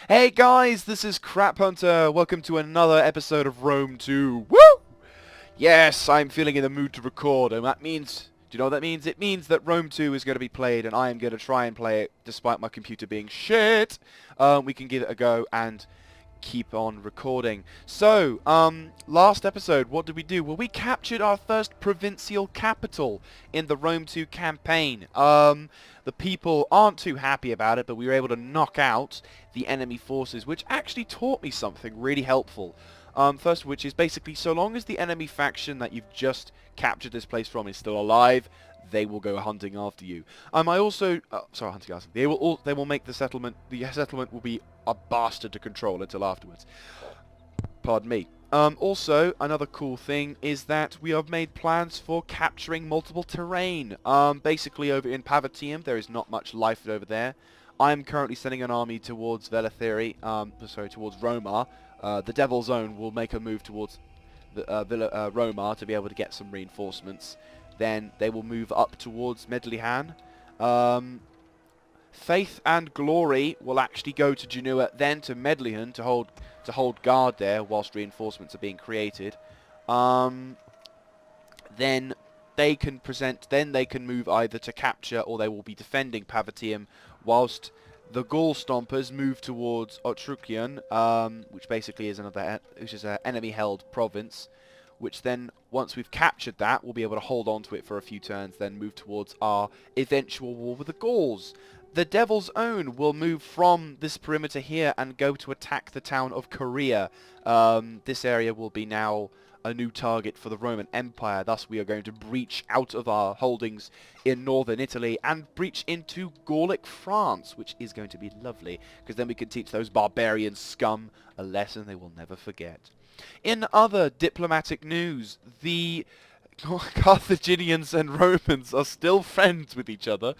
Hey guys, this is Crap Hunter. Welcome to another episode of Rome 2. Woo! Yes, I'm feeling in the mood to record, and that means... Do you know what that means? It means that Rome 2 is going to be played, and I am going to try and play it despite my computer being shit. We can give it a go and keep on recording. So, last episode, what did we do? Well, we captured our first provincial capital in the Rome 2 campaign. The people aren't too happy about it, but we were able to knock out the enemy forces, which actually taught me something really helpful. First of which is basically, so long as the enemy faction that you've just captured this place from is still alive, they will go hunting after you. I also, sorry, hunting after you. They will make the settlement. The settlement will be a bastard to control until afterwards. Pardon me. Also, another cool thing is that we have made plans for capturing multiple terrain. Basically, over in Pavatium, there is not much life over there. I'm currently sending an army towards towards Roma. The Devil's Own will make a move towards Roma to be able to get some reinforcements. Then they will move up towards Medlihan. Faith and Glory will actually go to Genoa, then to Medlihan to hold guard there whilst reinforcements are being created. Then they can move either to capture or they will be defending Pavatium, whilst the Gaul Stompers move towards Otrukion, which basically is an enemy-held province. Which then, once we've captured that, we'll be able to hold on to it for a few turns, then move towards our eventual war with the Gauls. The Devil's Own will move from this perimeter here and go to attack the town of Caria. This area will be now a new target for the Roman Empire. Thus, we are going to breach out of our holdings in northern Italy and breach into Gallic France, which is going to be lovely, because then we can teach those barbarian scum a lesson they will never forget. In other diplomatic news, the Carthaginians and Romans are still friends with each other.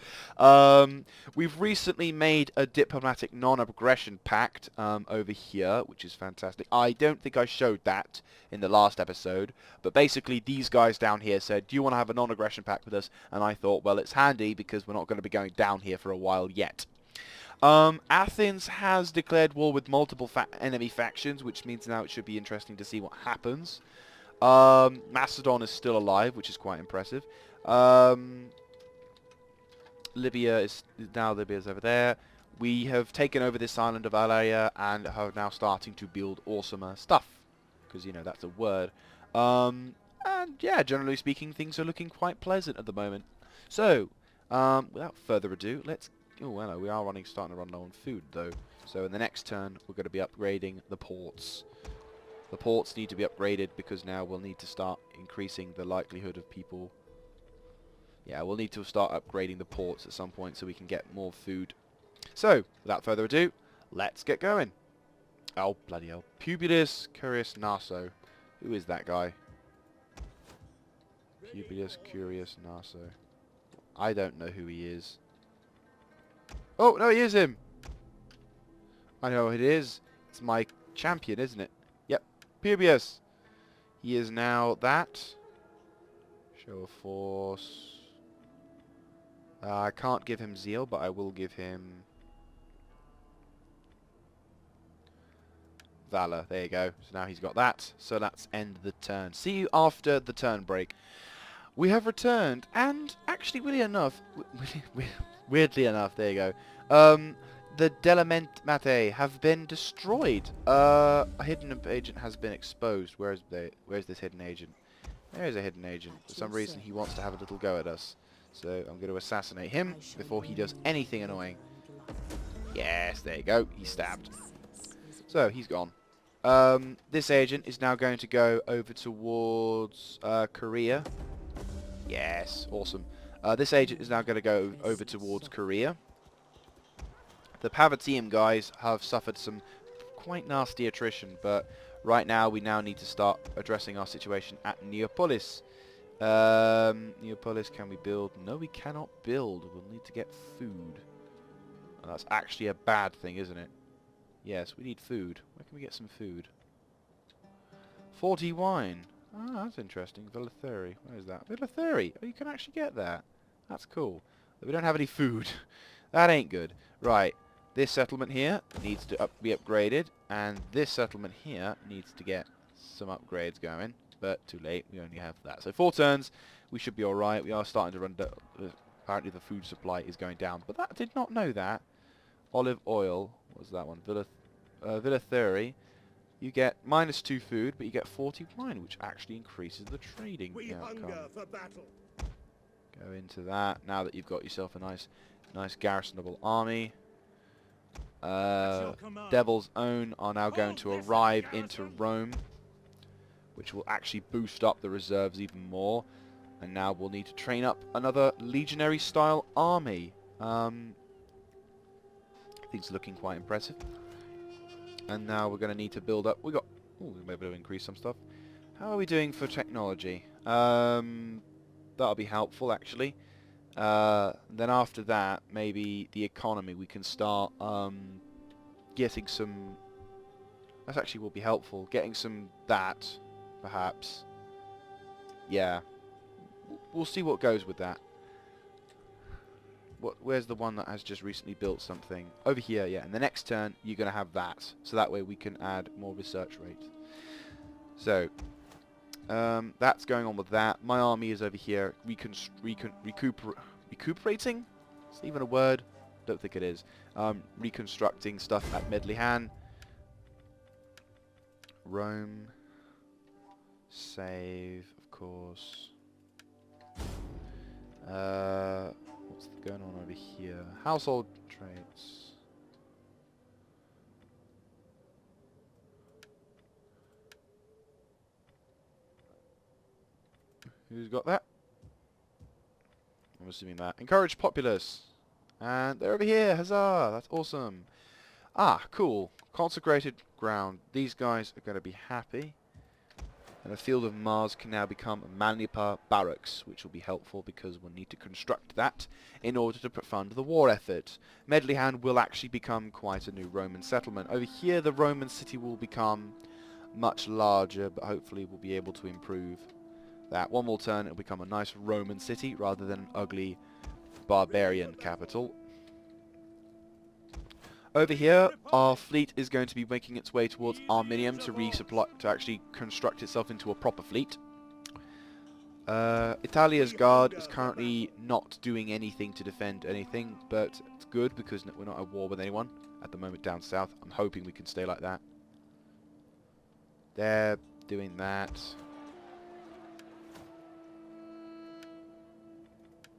We've recently made a diplomatic non-aggression pact over here, which is fantastic. I don't think I showed that in the last episode, but basically these guys down here said, do you want to have a non-aggression pact with us? And I thought, well, it's handy because we're not going to be going down here for a while yet. Athens has declared war with multiple enemy factions, which means now it should be interesting to see what happens. Macedon is still alive, which is quite impressive. Libya's over there. We have taken over this island of Alaria and are now starting to build awesomer stuff, because, you know, that's a word. And yeah, generally speaking, things are looking quite pleasant at the moment. So, without further ado, let's... Oh, well, we are starting to run low on food, though. So in the next turn, we're going to be upgrading the ports. The ports need to be upgraded because now we'll need to start increasing the likelihood of people... Yeah, we'll need to start upgrading the ports at some point so we can get more food. So, without further ado, let's get going. Oh, bloody hell. Publius Curius Naso. Who is that guy? Publius Curius Naso. I don't know who he is. Oh, no, he is him. I know it is. It's my champion, isn't it? Yep, Publius. He is now that. Show of force. I can't give him zeal, but I will give him valor. There you go. So now he's got that. So let's end the turn. See you after the turn break. We have returned, and actually, weirdly enough, there you go. The Delamentate have been destroyed. A hidden agent has been exposed. Where's this hidden agent? There is a hidden agent. For some reason, he wants to have a little go at us. So I'm going to assassinate him before he does anything annoying. Yes, there you go. He's stabbed. So he's gone. This agent is now going to go over towards Korea. Yes, awesome. This agent is now going to go over towards Korea. The Pavatium guys have suffered some quite nasty attrition, but right now we need to start addressing our situation at Neapolis. Neapolis, can we build? No, we cannot build. We'll need to get food. And that's actually a bad thing, isn't it? Yes, we need food. Where can we get some food? 40 wine. Ah, that's interesting. Velatheri. Where is that? Velatheri. Oh, you can actually get that. That's cool. But we don't have any food. That ain't good. Right. This settlement here needs to be upgraded, and this settlement here needs to get some upgrades going, but too late, we only have that. So 4 turns, we should be alright. We are starting to run, apparently the food supply is going down, but that did not know that. Olive oil, what was that one? Villa Theory. You get -2 food, but you get 40 wine, which actually increases the trading outcome. For battle. Go into that, now that you've got yourself a nice garrisonable army. Devil's Own are now going to arrive into Rome, which will actually boost up the reserves even more. And now we'll need to train up another legionary style army. Things are looking quite impressive. And now we're going to need to build up. We'll be able to increase some stuff. How are we doing for technology? That'll be helpful actually. Then after that, maybe the economy, we can start getting some. That actually will be helpful. Getting some that, perhaps. Yeah, we'll see what goes with that. Where's the one that has just recently built something? Over here, yeah. And the next turn, you're going to have that, so that way we can add more research rate. So. That's going on with that. My army is over here recuperating? Is it even a word? Don't think it is. Reconstructing stuff at Medlihan. Rome. Save, of course. What's going on over here? Household traits. Who's got that? I'm assuming that. Encourage populace. And they're over here. Huzzah! That's awesome. Ah, cool. Consecrated ground. These guys are going to be happy. And the Field of Mars can now become Manipa Barracks, which will be helpful because we'll need to construct that in order to fund the war effort. Medlihan will actually become quite a new Roman settlement. Over here, the Roman city will become much larger, but hopefully we'll be able to improve that. One more turn, it'll become a nice Roman city rather than an ugly barbarian capital. Over here, our fleet is going to be making its way towards Arminium to resupply, to actually construct itself into a proper fleet. Italia's guard is currently not doing anything to defend anything, but it's good because we're not at war with anyone at the moment down south. I'm hoping we can stay like that. They're doing that.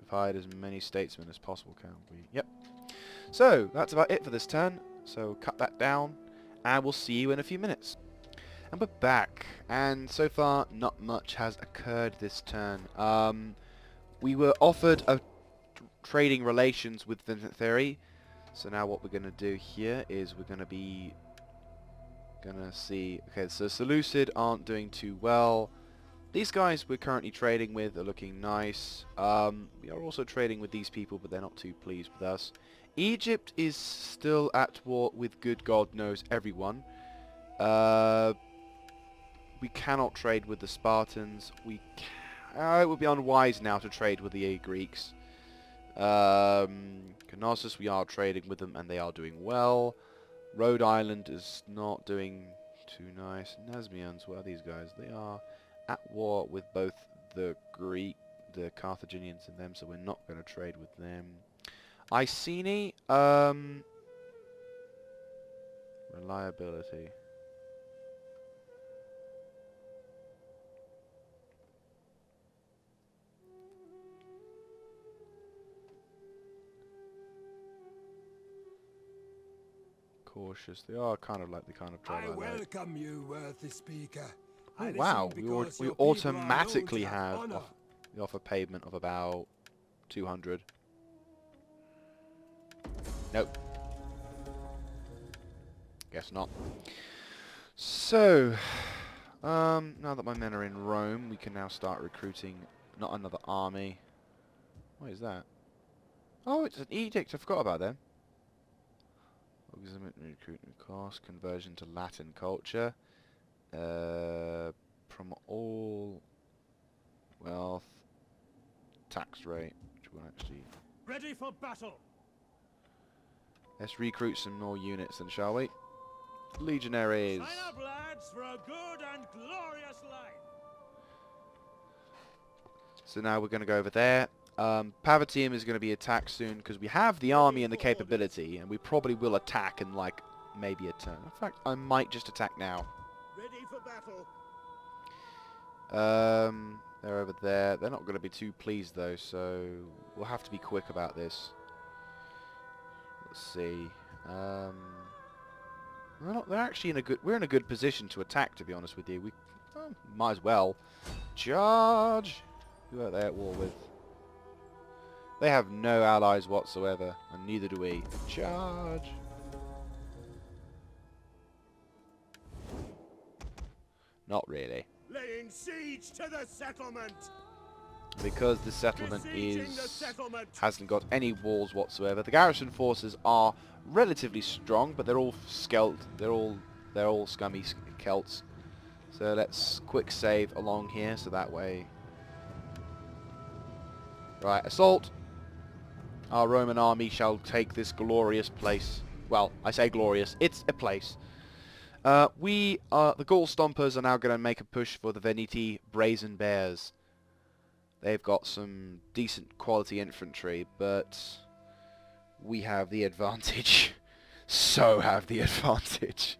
We've hired as many statesmen as possible, can't we? Yep. So, that's about it for this turn. So, cut that down, and we'll see you in a few minutes. And we're back, and so far, not much has occurred this turn. We were offered a trading relations with Vincent Theory, so now what we're going to do here is we're going to be see. Okay, so Seleucid aren't doing too well. These guys we're currently trading with are looking nice. We are also trading with these people, but they're not too pleased with us. Egypt is still at war with good God knows everyone. We cannot trade with the Spartans. It would be unwise now to trade with the Greeks. Knossos, we are trading with them, and they are doing well. Rhode Island is not doing too nice. Nesmians, what are these guys? They are at war with both the Carthaginians and them, so we're not going to trade with them. Iceni, reliability. Cautious. They are kind of like the kind of job I welcome you, worthy speaker. Oh, wow, we automatically have the offer payment of about 200. Nope. Guess not. So, now that my men are in Rome, we can now start recruiting not another army. What is that? Oh, it's an edict. I forgot about them. Recruitment cost, conversion to Latin culture. From all wealth, tax rate, which will actually... Ready for battle! Let's recruit some more units then, shall we? Legionaries. Sign up, lads, for a good and glorious life. So now we're going to go over there. Pavatium is going to be attacked soon because we have the army and the capability, and we probably will attack in like maybe a turn. In fact, I might just attack now. Ready for battle. They're over there. They're not going to be too pleased though, so we'll have to be quick about this. Let's see. They're actually in a good. We're in a good position to attack, to be honest with you. We might as well charge. Who are they at war with? They have no allies whatsoever, and neither do we. Charge. Not really. Laying siege to the settlement. Because the settlement Besieging the settlement. hasn't got any walls whatsoever. The garrison forces are relatively strong, but they're all they're all scummy Celts. So let's quick save along here, so that way. Right, assault. Our Roman army shall take this glorious place. Well, I say glorious. It's a place. The Gaul Stompers are now going to make a push for the Veneti Brazen Bears. They've got some decent quality infantry, but we have the advantage. So have the advantage.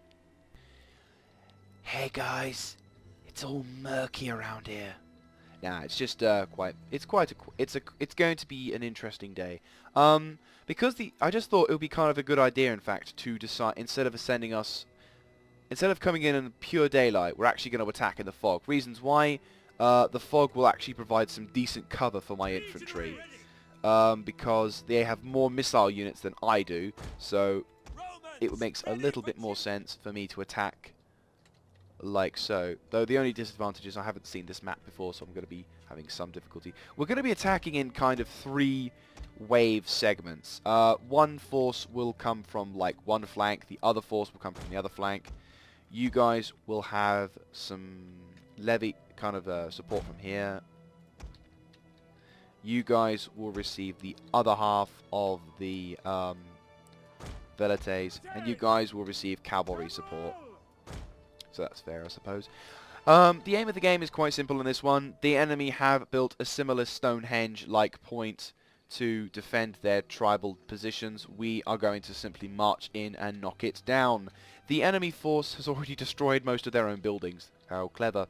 Hey guys, it's all murky around here. Nah, it's just it's going to be an interesting day. Because I just thought it would be kind of a good idea, in fact, to decide instead of coming in pure daylight, we're actually going to attack in the fog. Reasons why. The fog will actually provide some decent cover for my infantry, because they have more missile units than I do, so it makes a little bit more sense for me to attack like so. Though the only disadvantage is I haven't seen this map before, so I'm going to be having some difficulty. We're going to be attacking in kind of 3 wave segments. One force will come from like one flank, the other force will come from the other flank. You guys will have some levy kind of support from here. You guys will receive the other half of the Velites, and you guys will receive cavalry support. So that's fair, I suppose. The aim of the game is quite simple in this one. The enemy have built a similar Stonehenge-like point to defend their tribal positions. We are going to simply march in and knock it down. The enemy force has already destroyed most of their own buildings. How clever.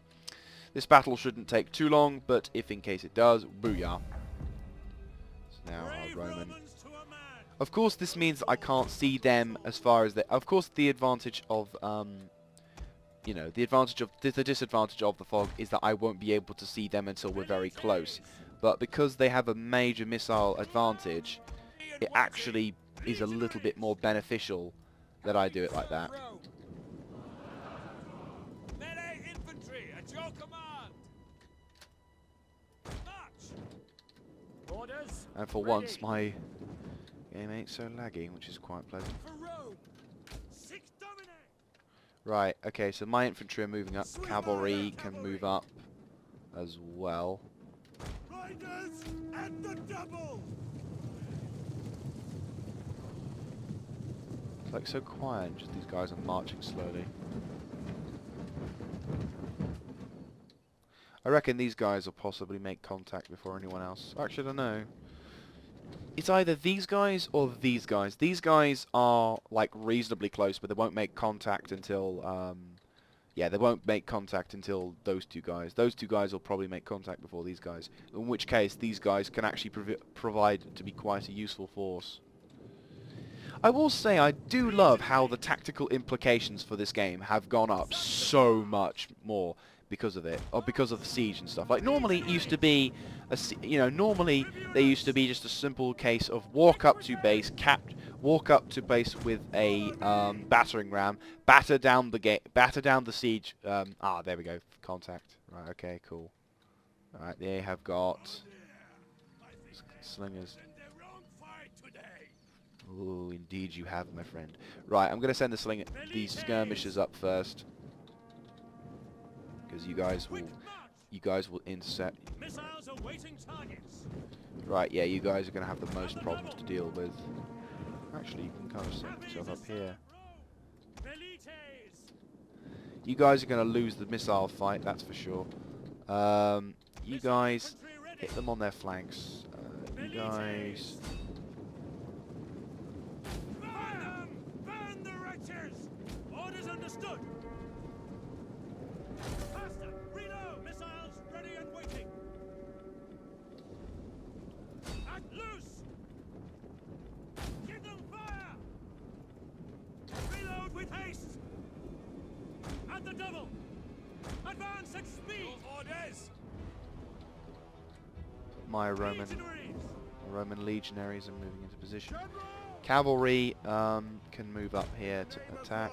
This battle shouldn't take too long, but if in case it does, booyah. So now our Roman. Of course, this means I can't see them as far as they. Of course, the advantage of the disadvantage of the fog is that I won't be able to see them until we're very close. But because they have a major missile advantage, it actually is a little bit more beneficial that I do it like that. Melee infantry at your command. March. Orders. And for once, my game ain't so laggy, which is quite pleasant. For Rome. Six dominate. Right, okay, so my infantry are moving up. Cavalry can move up as well. Riders at the double. It's like so quiet, just these guys are marching slowly. I reckon these guys will possibly make contact before anyone else. Actually, I don't know. It's either these guys or these guys. These guys are like reasonably close, but they won't make contact until yeah, they won't make contact until those two guys. Those two guys will probably make contact before these guys. In which case, these guys can actually provide to be quite a useful force. I will say I do love how the tactical implications for this game have gone up so much more because of it, or because of the siege and stuff. Like normally it used to be, normally they used to be just a simple case of walk up to base, walk up to base with a battering ram, batter down the siege. There we go, contact. Right, okay, cool. All right, they have got slingers. Oh, indeed you have, my friend. Right, I'm going to send these skirmishers up first, because you guys will intercept. Missiles awaiting targets. Right, yeah, you guys are going to have the most problems to deal with. Actually, you can kind of set yourself up here. Velites! You guys are going to lose the missile fight, that's for sure. You guys hit them on their flanks. You guys... Burn them! Burn the wretches! Orders understood! Faster! Reload! Missiles ready and waiting! Act loose! Give them fire! Reload with haste! At the double! Advance at speed! Your orders! My Roman Legionaries! legionaries are moving into position. Cavalry can move up here to attack.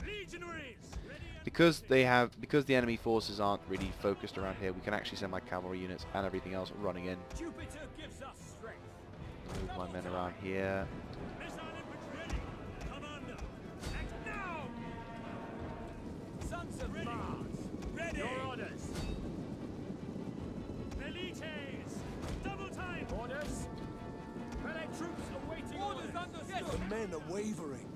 Legionaries! Because the enemy forces aren't really focused around here, we can actually send my cavalry units and everything else running in. Jupiter gives us strength. Move my men around here. Missile infantry ready. Commander, act now. Sons of Mars, ready. Your orders. Velites, double time. Orders. Melee troops awaiting orders. Understood. The men are wavering.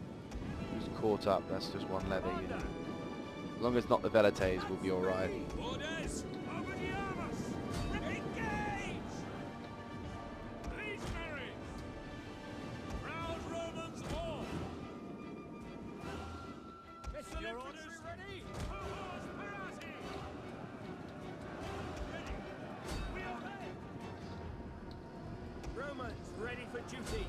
Who's caught up? That's just one levy. As long as not the Velites, we'll be alright. Orders. Over the armors. Engage. Legionaries. Proud Romans all. Missile your orders ready. Cohors parati. Ready. We obey. Romans ready for duty.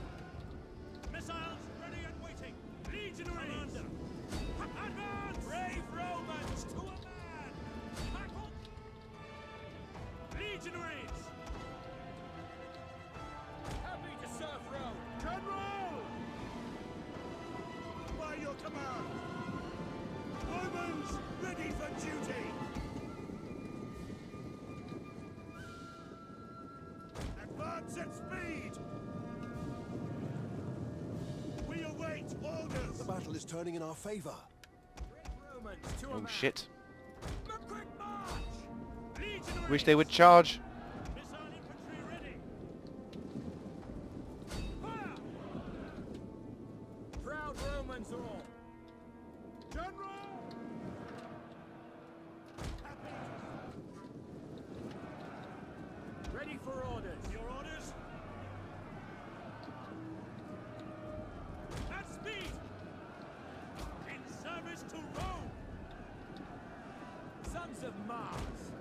Missiles ready and waiting. Legionaries. Commander. Advance! Brave Romans to a man! Tackle! Legionaries! Happy to serve Rome! General! By your command! Romans ready for duty! Advance at speed! We await orders! The battle is turning in our favor. Oh shit. Quick march! Legionaries! Wish they would charge. Missile infantry ready! Fire! Proud Romans all! General! Ready for orders! Your orders? At speed! In service to Rome! Sons of Mars!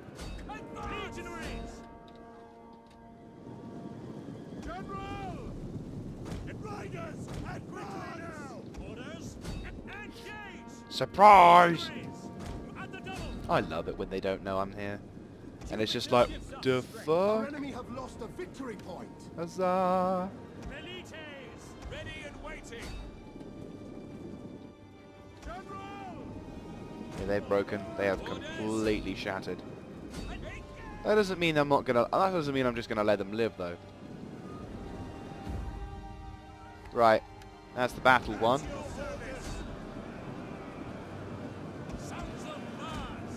Legionaries! General! And riders! And quickly now! Orders! Engage! Surprise! At the double! I love it when they don't know I'm here. And it's just like, the Our fuck? enemy have lost a victory point. Huzzah! Velites! Ready and waiting! General! Yeah, they've broken. They have completely shattered. That doesn't mean I'm not gonna. That doesn't mean I'm just gonna let them live, though. Right, that's the battle won. Your service! Sons of Mars!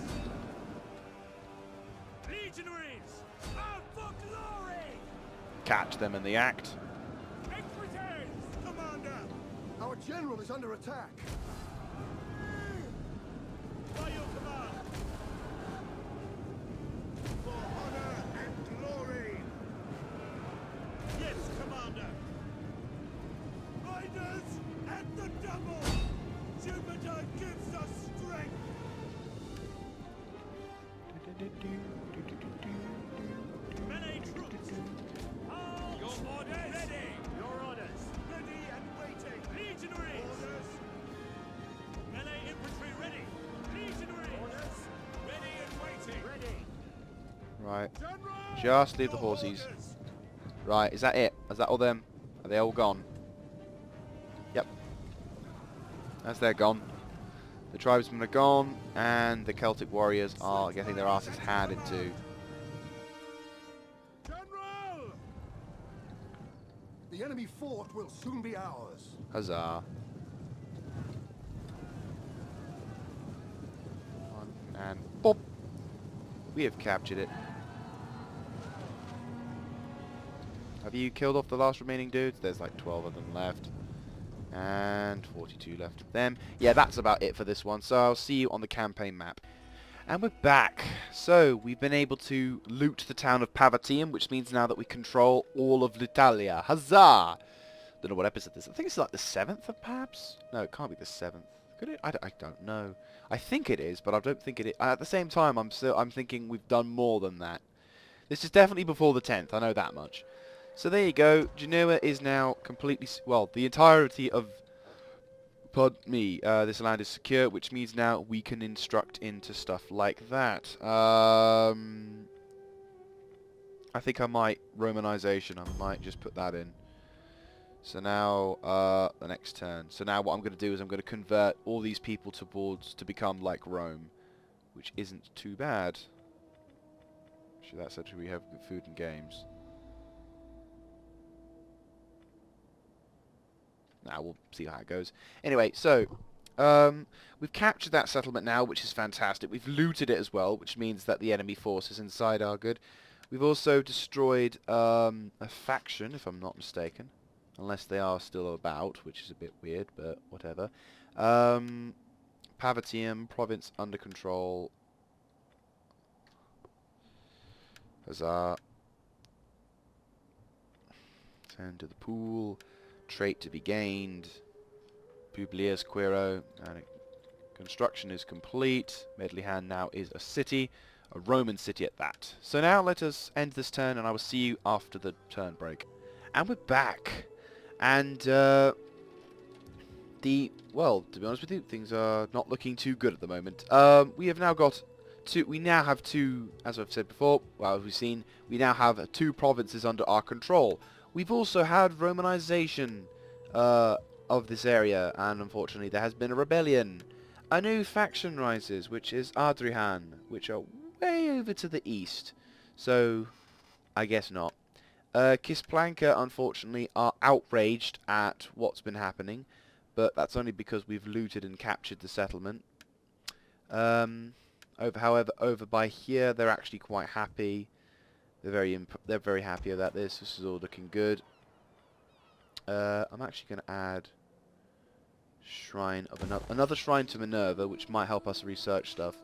Legionaries! Out for glory! Catch them in the act. Equites! Commander! Our general is under attack. By your command! For honor and glory! Yes, Commander! Riders at the double! Jupiter gives us strength! Melee troops! Halt! Your orders! Ready! Your orders! Ready and waiting! Legionaries! Orders! Melee infantry ready! Legionaries! Orders! Ready and waiting! Ready! Right, General! just leave the Your horsies. orders! Right, is that it? Is that all them? Are they all gone? Yep. As they're gone. The tribesmen are gone, and the Celtic warriors are getting their asses handed to. General! The enemy fort will soon be ours. Huzzah. And pop! We have captured it. Have you killed off the last remaining dudes? There's like 12 of them left. And 42 left of them. Yeah, that's about it for this one. So I'll see you on the campaign map. And we're back. So we've been able to loot the town of Pavatium, which means now that we control all of l'Italia. Huzzah! Don't know what episode this is. I think it's like the 7th, perhaps? No, it can't be the 7th. Could it? I don't know. I think it is, but I don't think it is. At the same time, I'm thinking we've done more than that. This is definitely before the 10th. I know that much. So there you go. Genoa is now completely... Well, the entirety of... Pardon me. This land is secure, which means now we can instruct into stuff like that. I think I might... Romanization. I might just put that in. So now, the next turn. So now what I'm going to do is I'm going to convert all these people to become like Rome, which isn't too bad. Actually, that's actually we have good food and games. Now we'll see how it goes. Anyway, so we've captured that settlement now, which is fantastic. We've looted it as well, which means that the enemy forces inside are good. We've also destroyed a faction, if I'm not mistaken. Unless they are still about, which is a bit weird, but whatever. Pavatium, province under control. Huzzah. Turn to the pool. Trait to be gained. Publius Quiro. And construction is complete. Medlihan now is a city. A Roman city at that. So now let us end this turn, and I will see you after the turn break. And we're back. And, well, to be honest with you, things are not looking too good at the moment. We have now got we now have two, as I've said before, well, as we've seen, we now have 2 provinces under our control. We've also had Romanization of this area, and unfortunately there has been a rebellion. A new faction rises, which is Ardrihan, which are way over to the east. So, I guess not. Kisplanka, unfortunately, are outraged at what's been happening, but that's only because we've looted and captured the settlement. However, over by here, they're actually quite happy. They're very happy about this. This is all looking good. I'm actually going to add shrine of another shrine to Minerva, which might help us research stuff.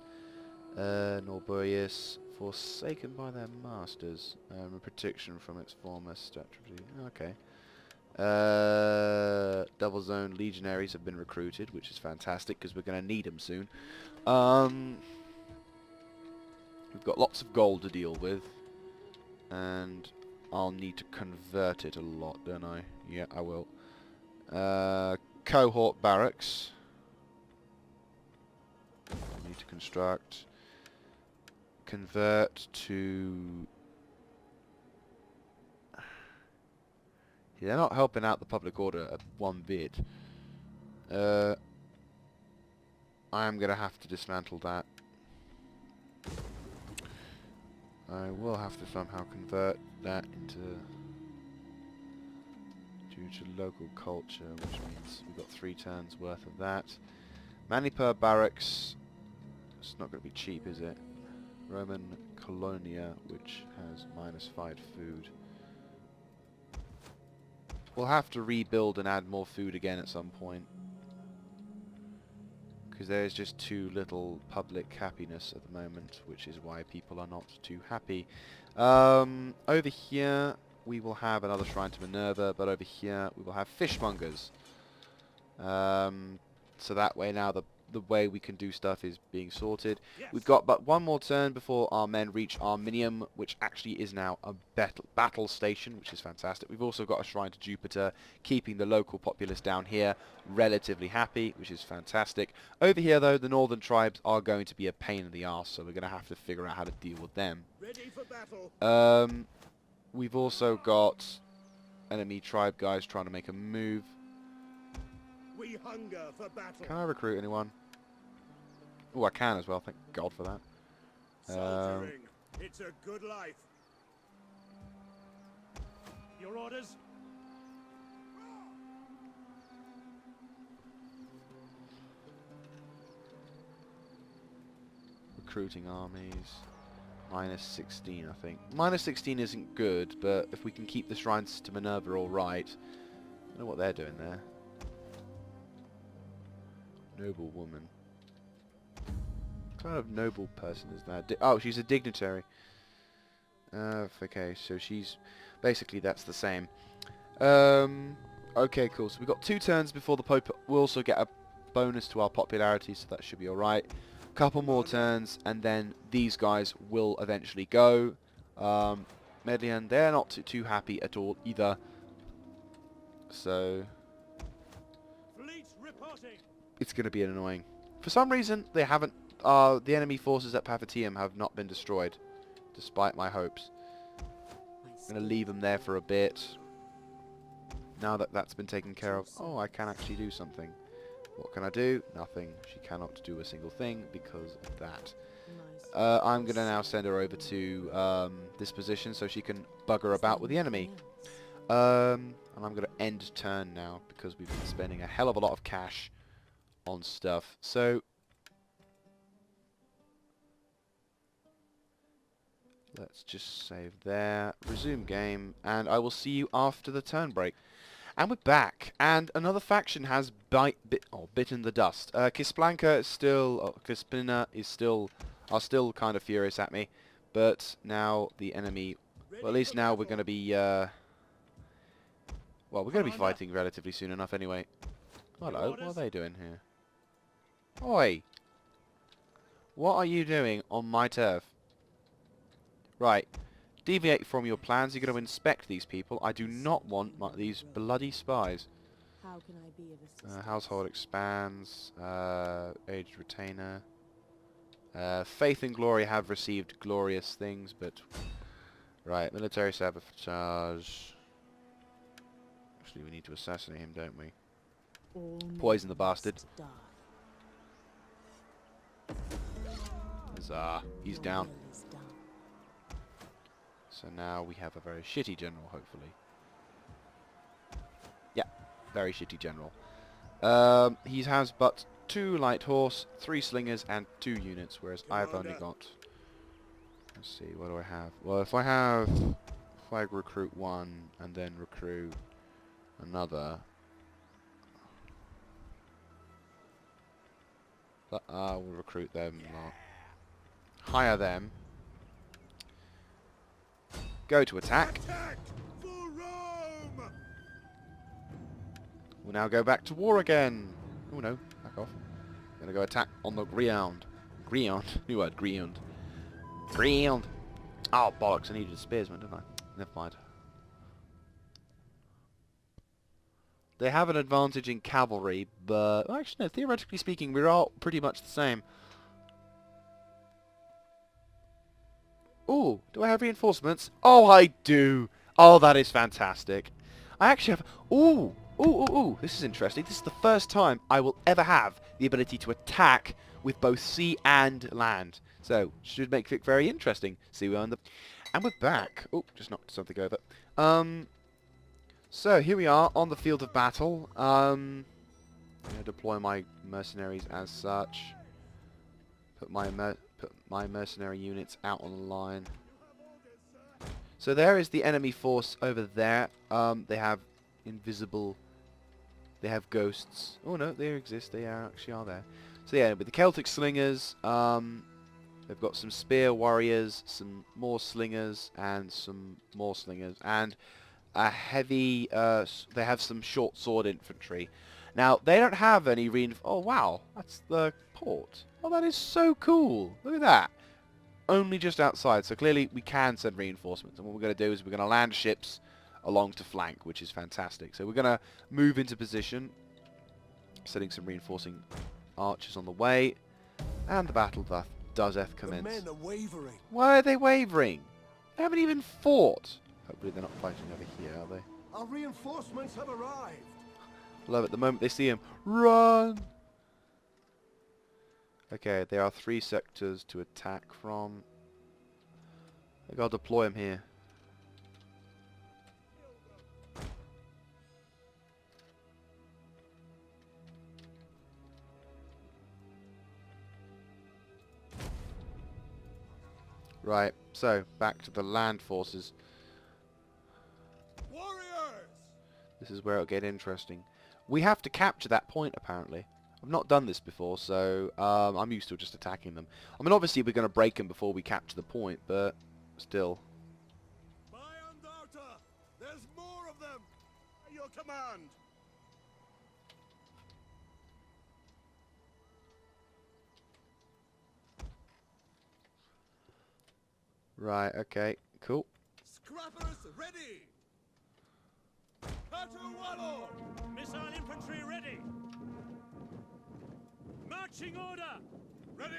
Norburius. Forsaken by their masters. Protection from its former statutory. Okay. Double Zone legionaries have been recruited, which is fantastic because we're going to need them soon. We've got lots of gold to deal with, and I'll need to convert it a lot, don't I? Yeah, I will. Cohort barracks. I need to construct. Convert to... They're not helping out the public order at one bit. I am going to have to dismantle that. I will have to somehow convert that into... due to local culture, which means we've got 3 turns worth of that. Manipur barracks. It's not going to be cheap, is it? Roman Colonia, which has -5 food. We'll have to rebuild and add more food again at some point, because there's just too little public happiness at the moment, which is why people are not too happy. Over here we will have another shrine to Minerva, but over here we will have fishmongers. So that way now the way we can do stuff is being sorted. Yes. We've got but one more turn before our men reach Arminium, which actually is now a battle station, which is fantastic. We've also got a shrine to Jupiter, keeping the local populace down here relatively happy, which is fantastic. Over here, though, the northern tribes are going to be a pain in the arse, so we're going to have to figure out how to deal with them. Ready for battle. We've also got enemy tribe guys trying to make a move. We hunger for battle. Can I recruit anyone? Oh, I can as well. Thank God for that. Soldiering. It's a good life. Your orders? Recruiting armies. -16, I think. -16 isn't good, but if we can keep the shrines to Minerva all right. I don't know what they're doing there. Noble woman. What kind of noble person is that? Oh, she's a dignitary. Okay, so she's... Basically, that's the same. Okay, cool. So we've got 2 turns before the Pope. We'll also get a bonus to our popularity, so that should be alright. Couple more turns, and then these guys will eventually go. Medlian, they're not too happy at all either. So... Fleets reporting. it's going to be annoying. For some reason, they haven't... the enemy forces at Pavitium have not been destroyed, despite my hopes. I'm going to leave them there for a bit. Now that that's been taken care of... oh, I can actually do something. What can I do? Nothing. She cannot do a single thing because of that. I'm going to now send her over to this position so she can bugger about with the enemy. And I'm going to end turn now because we've been spending a hell of a lot of cash on stuff. So let's just save there, resume game, and I will see you after the turn break. And we're back, and another faction has bitten the dust. Kisplanka is still, Kispina is still, are still kind of furious at me, but now the enemy, well, at least now we're going to be, well, we're going to be fighting relatively soon enough anyway. Hello, what are they doing here? Oi! What are you doing on my turf? Right. Deviate from your plans. You're going to inspect these people. I do not want these bloody spies. How can I be of assistance? Household expands. Aged retainer. Faith and glory have received glorious things, but... right, military sabotage. Actually, we need to assassinate him, don't we? All Poison the men bastard. must die. Huzzah. He's Your down. will is done. So now we have a very shitty general, hopefully. Yeah, very shitty general. He has but 2 light horse, 3 slingers, and 2 units, whereas I've only got... let's see, what do I have? Well, if I recruit 1 and then recruit another... but I will recruit them lot. Hire them. Go to attack. Attack for Rome! We'll now go back to war again. Oh no, back off. Gonna go attack on the ground. Ground. New word, ground. Ground. Oh bollocks, I needed a spearsman, didn't I? Never mind. They have an advantage in cavalry, but... well, actually no, theoretically speaking, we're all pretty much the same. Ooh, do I have reinforcements? Oh, I do! Oh, that is fantastic. I actually have... ooh, this is interesting. This is the first time I will ever have the ability to attack with both sea and land. So, should make it very interesting. See, we're on the... and we're back. Oh, just knocked something over. So, here we are on the field of battle. I'm going to deploy my mercenaries as such. Put my mercenary units out on the line. So there is the enemy force over there. They have invisible... they have ghosts. Oh no, they exist. They actually are there. So yeah, with the Celtic slingers, they've got some spear warriors, some more slingers, and some more slingers, and a heavy... they have some short sword infantry. Now, they don't have any oh wow, that's the port. Oh, that is so cool. Look at that. Only just outside, so clearly we can send reinforcements. And what we're going to do is we're going to land ships along to flank, which is fantastic. So we're going to move into position, setting some reinforcing archers on the way, and the battle doeseth The commence. men are wavering. Why are they wavering? They haven't even fought. Hopefully they're not fighting over here, are they? Our reinforcements have arrived. Love it. The moment they see him, run! Okay, there are 3 sectors to attack from. I think I'll deploy them here. Right, so back to the land forces. Warriors! This is where it'll get interesting. We have to capture that point, apparently. I've not done this before, so I'm used to just attacking them. I mean, obviously we're going to break them before we capture the point, but still. By Andauta, there's more of them. At your command. Right, okay, cool. Scrappers ready. Katuwalo. Missile infantry ready. Marching order. Ready.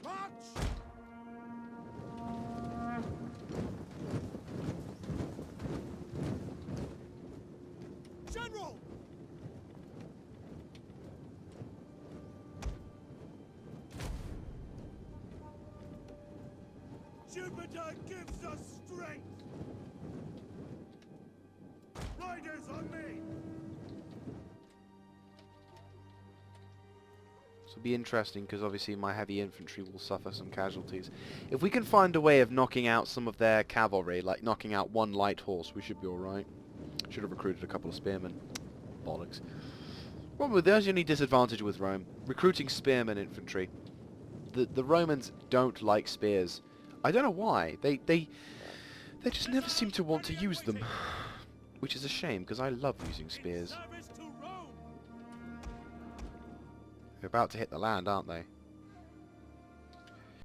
March. General. Jupiter gives us strength. Riders on me. This will be interesting because obviously my heavy infantry will suffer some casualties. If we can find a way of knocking out some of their cavalry, like knocking out one light horse, we should be alright. Should have recruited a couple of spearmen. Bollocks. Well, there's the only disadvantage with Rome. Recruiting spearmen infantry. The Romans don't like spears. I don't know why. They just never seem to want to use them. Which is a shame, because I love using spears. Service to Rome. They're about to hit the land, aren't they?